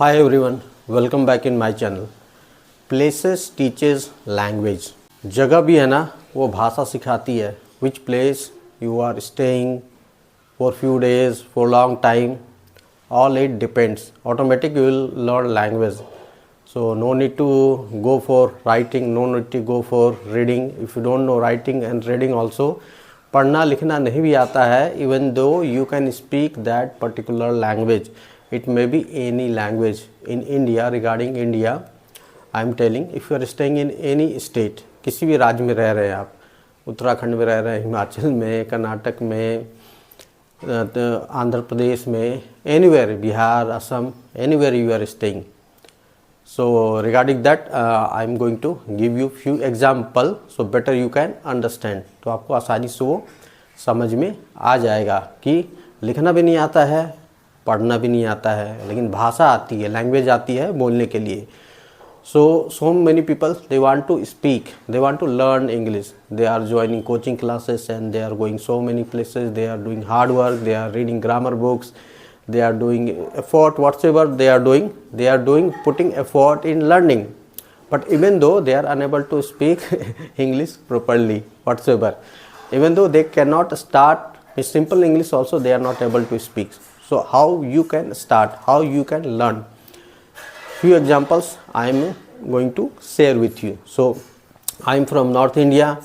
Hi everyone, welcome back in my channel. Places teaches language. जगह भी है ना, वो भाषा सिखाती है. Which place you are staying for few days, for long time, all it depends. Automatic you will learn language. So no need to go for writing, no need to go for reading. If you don't know writing and reading also, पढ़ना लिखना नहीं भी आता है, even though you can speak that particular language. It may be any language in India. Regarding India, I am telling, if you are staying in any state, किसी भी राज्य में रह रहे हैं आप, उत्तराखंड में रह रहे हैं, हिमाचल में, कर्नाटक में, आंध्र प्रदेश में, anywhere, Bihar, Assam, anywhere you are staying. So regarding that, I am going to give you few example, so better you can understand. तो आपको आसानी से वो समझ में आ जाएगा कि लिखना भी नहीं आता है, पढ़ना भी नहीं आता है, लेकिन भाषा आती है, लैंग्वेज आती है बोलने के लिए. So many people, they want to speak, they want to learn English. They are joining coaching classes and they are going so many places. They are doing hard work, they are reading grammar books, they are doing effort, whatsoever they are doing putting effort in learning. But even though they are unable to speak English properly whatsoever, even though they cannot start with simple English also, they are not able to speak. So how you can start, how you can learn? Few examples I am going to share with you. So I am from North India.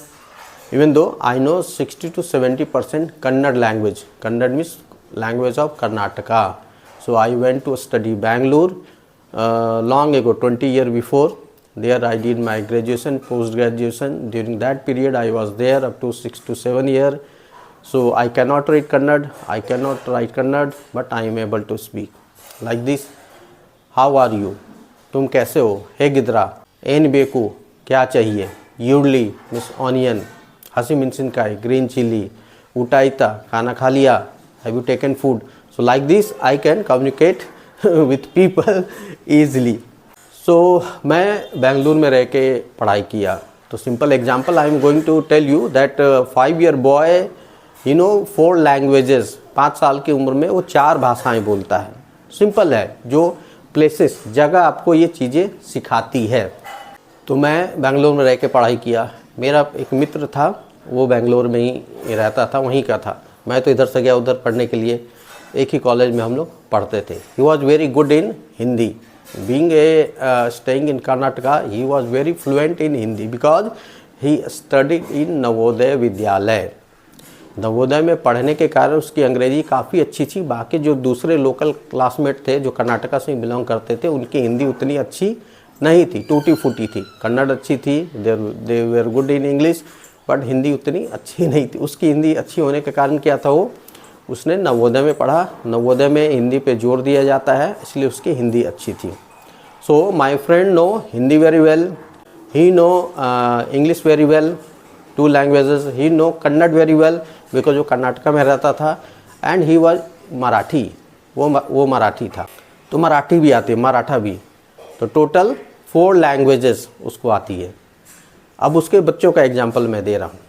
Even though I know 60 to 70% Kannada language. Kannada means language of Karnataka. So I went to study Bangalore long ago, 20 years before. There I did my graduation, post-graduation. During that period I was there up to 6 to 7 years. So I cannot read Kannada, I cannot write Kannada, but I am able to speak. Like this, how are you? तुम कैसे हो? हे गिदरा, N बेकू, क्या चाहिए? यूडली means onion, हसी मिनसिनकाई, green chilli, उटाइता, खाना खा लिया, have you taken food? So like this I can communicate with people easily. So मैं बेंगलुरु में रह के पढ़ाई किया. तो simple example I am going to tell you that 5-year boy you know 4 languages. 5 साल की उम्र में वो 4 भाषाएं बोलता है. सिंपल है, जो प्लेसेस जगह आपको ये चीज़ें सिखाती है. तो मैं बेंगलोर में रह के पढ़ाई किया. मेरा एक मित्र था, वो बेंगलोर में ही रहता था, वहीं का था. मैं तो इधर से गया उधर पढ़ने के लिए. एक ही कॉलेज में हम लोग पढ़ते थे. He was very good in Hindi. Being staying in Karnataka, he was very fluent in Hindi because he studied in Navodaya Vidyalaya. Navodaya में पढ़ने के कारण उसकी अंग्रेजी काफ़ी अच्छी थी. बाकी जो दूसरे लोकल क्लासमेट थे जो कर्नाटका से बिलोंग करते थे, उनकी हिंदी उतनी अच्छी नहीं थी, टूटी फूटी थी. कन्नड़ अच्छी थी, they were good in English, but Hindi उतनी अच्छी नहीं थी. उसकी हिंदी अच्छी होने के कारण क्या था, वो उसने नवोदय में पढ़ा. नवोदय में हिंदी पे जोर दिया जाता है, इसलिए उसकी हिंदी अच्छी थी. So my friend know Hindi very well, he know English very well, 2 languages. He know Kannada very well because वो कर्नाटका में रहता था. एंड ही वॉज मराठी, वो मराठी था. तो मराठी भी आती है, मराठा भी. तो टोटल 4 लैंग्वेजेस उसको आती है. अब उसके बच्चों का एग्जांपल मैं दे रहा हूँ.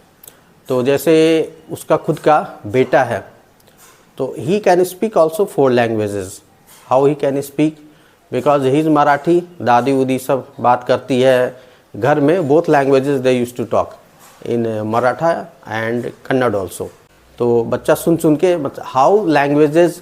तो जैसे उसका खुद का बेटा है, तो he can speak also 4 languages. How he can speak? Because he is Marathi. दादी उदी सब बात करती है घर में. Both languages they use to talk in Maratha and Kannada also. तो बच्चा सुन सुन के, हाउ लैंग्वेजेस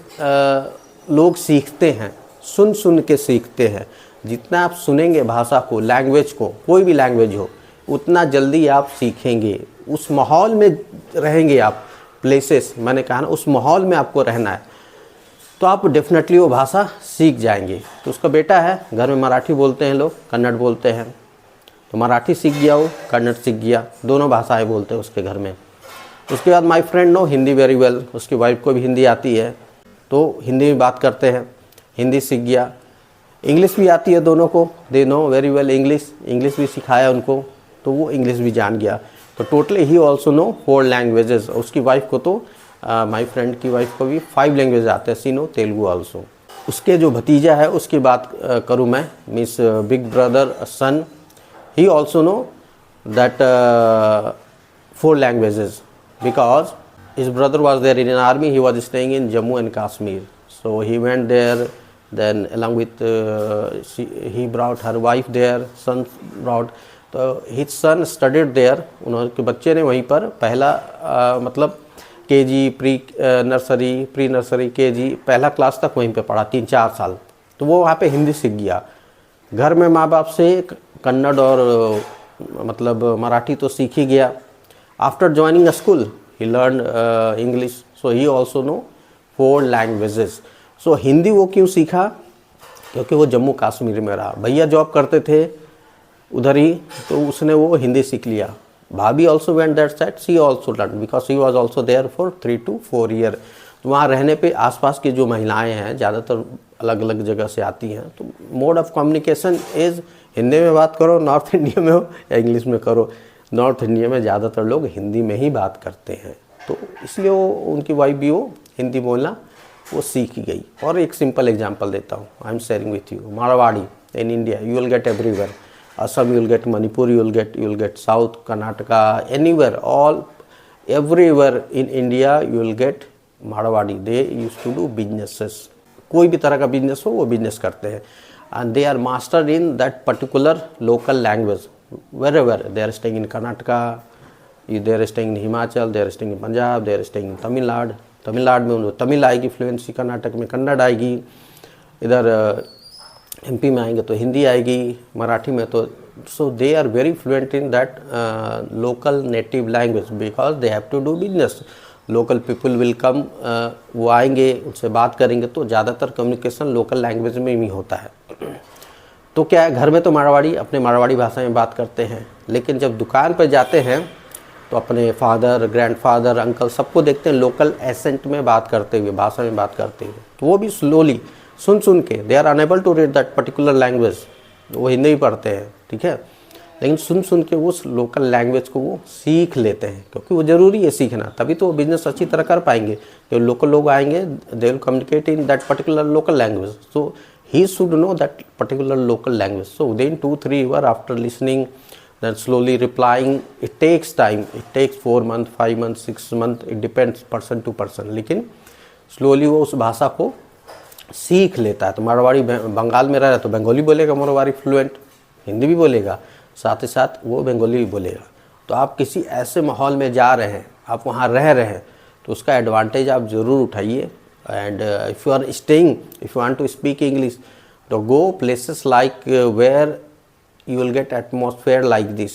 लोग सीखते हैं, सुन सुन के सीखते हैं. जितना आप सुनेंगे भाषा को, लैंग्वेज को, कोई भी लैंग्वेज हो, उतना जल्दी आप सीखेंगे. उस माहौल में रहेंगे आप. प्लेसेस मैंने कहा ना, उस माहौल में आपको रहना है, तो आप डेफिनेटली वो भाषा सीख जाएंगे. तो उसका बेटा है, घर में मराठी बोलते हैं लोग, कन्नड़ बोलते हैं. तो मराठी सीख गया, वो कन्नड़ सीख गया, दोनों भाषाएं बोलते हैं उसके घर में. उसके बाद my friend know Hindi very well. उसकी वाइफ को भी हिंदी आती है, तो हिंदी में बात करते हैं, हिंदी सीख गया. इंग्लिश भी आती है दोनों को, they know very well English. English भी सिखाया उनको, तो वो इंग्लिश भी जान गया. तो totally he also know 4 languages. उसकी वाइफ को तो माय फ्रेंड की वाइफ को भी 5 लैंग्वेज आते हैं. She know Telugu also. उसके जो भतीजा है उसकी बात करूँ मैं, means big brother son, he also know that 4 languages because his brother was there in an army. He was staying in Jammu and Kashmir, so he went there then along with he brought her wife there, son brought, तो his son studied there, उनके बच्चे ने वहीं पर पहला मतलब KG pre nursery pre nursery KG पहला class तक वहीं पे पढ़ा 3-4 साल। तो वो वहाँ पे हिंदी सीख गया। घर में माँ बाप से कन्नड़ और मतलब मराठी तो सीख ही गया। After joining a school he learn English, so he also know 4 languages. So Hindi वो क्यों सीखा? क्योंकि वो जम्मू कश्मीर में रहा, भैया जॉब करते थे उधर ही, तो उसने वो हिंदी सीख लिया। भाभी also went that side, she also learn because she was also there for 3 to 4 year. तो वहाँ रहने पे आसपास की जो महिलाएं हैं ज़्यादातर अलग अलग जगह से आती हैं, तो mode of communication is Hindi में बात करो, नॉर्थ इंडिया में हो या इंग्लिश में करो। नॉर्थ इंडिया में ज़्यादातर लोग हिंदी में ही बात करते हैं, तो इसलिए वो उनकी वाइफ भी वो हिंदी बोलना वो सीख गई। और एक सिंपल एग्जांपल देता हूँ, I am sharing with you. Marwari in India you will gate everywhere, Assam you will get, Manipur you will get South, Karnataka, anywhere, all everywhere in India you will get Marwadi. They used to do businesses, कोई भी तरह का business हो वो business करते हैं, and they are mastered in that particular local language wherever they are staying in Karnataka, they are staying in Himachal, they are staying in Punjab, they are staying in Tamil Nadu। Tamil Nadu में उनको तमिल आएगी fluency, Karnataka में कन्नड़ आएगी, इधर MP में आएंगे तो हिंदी आएगी, मराठी में तो so they are very fluent in that local native language because they have to do business. Local people will come, वो आएंगे उनसे बात करेंगे, तो ज़्यादातर कम्युनिकेशन लोकल लैंग्वेज में ही होता है। तो क्या है, घर में तो मारवाड़ी अपने मारवाड़ी भाषा में बात करते हैं, लेकिन जब दुकान पर जाते हैं तो अपने फादर, ग्रैंडफादर, अंकल सबको देखते हैं लोकल एसेंट में बात करते हुए, भाषा में बात करते हुए, तो वो भी स्लोली सुन सुन के they are unable to read that particular language, वो हिंदी ही पढ़ते हैं, ठीक है, लेकिन सुन सुन के उस लोकल लैंग्वेज को वो सीख लेते हैं, क्योंकि वो ज़रूरी है सीखना, तभी तो वो बिजनेस अच्छी तरह कर पाएंगे। जो लोकल लोग आएंगे they will communicate in that particular local language, so he should know that particular local language. So then 2-3 year after listening then slowly replying, it takes time, it takes 4 months, 5 months, 6 months, it depends person to person, लेकिन slowly वो उस भाषा को सीख लेता है। तो मारवाड़ी बंगाल में रह रहा है तो बंगाली बोलेगा, मारवाड़ी फ्लुएंट हिंदी भी बोलेगा, साथ ही साथ वो बंगाली भी बोलेगा। तो आप किसी ऐसे माहौल में जा रहे हैं, आप वहाँ रह रहे हैं, तो उसका एडवांटेज आप ज़रूर उठाइए। And if you are staying, if you want to speak English, तो go places like where you will get atmosphere like this,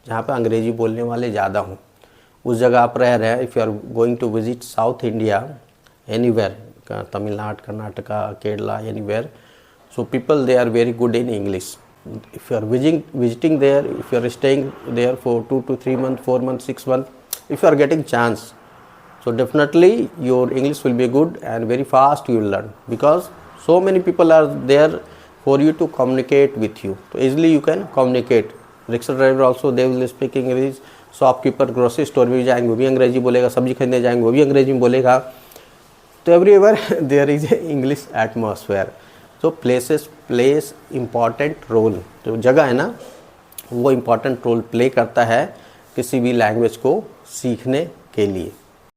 जहाँ पे अंग्रेजी बोलने वाले ज़्यादा हों, उस जगह आप रह रहे हैं। If you are going to visit south India anywhere, Tamil Nadu, Karnataka, Kerala, anywhere, so people they are very good in English. If you are visiting there, if you are staying there for 2 to 3 months, 4 months, 6 months, if you are getting chance, so definitely your English will be good and very fast you will learn, because so many people are there for you to communicate with you, so easily you can communicate। Rickshaw driver also they will speak English, shopkeeper grocery store में भी जाएंगे वो भी अंग्रेजी बोलेगा, सब्जी खरीदने जाएंगे वो भी अंग्रेजी में बोलेगा। तो everywhere there is a English atmosphere. तो प्लेसेस प्लेस इम्पॉर्टेंट रोल, जो जगह है ना वो इम्पॉर्टेंट रोल प्ले करता है किसी भी लैंग्वेज को सीखने के लिए।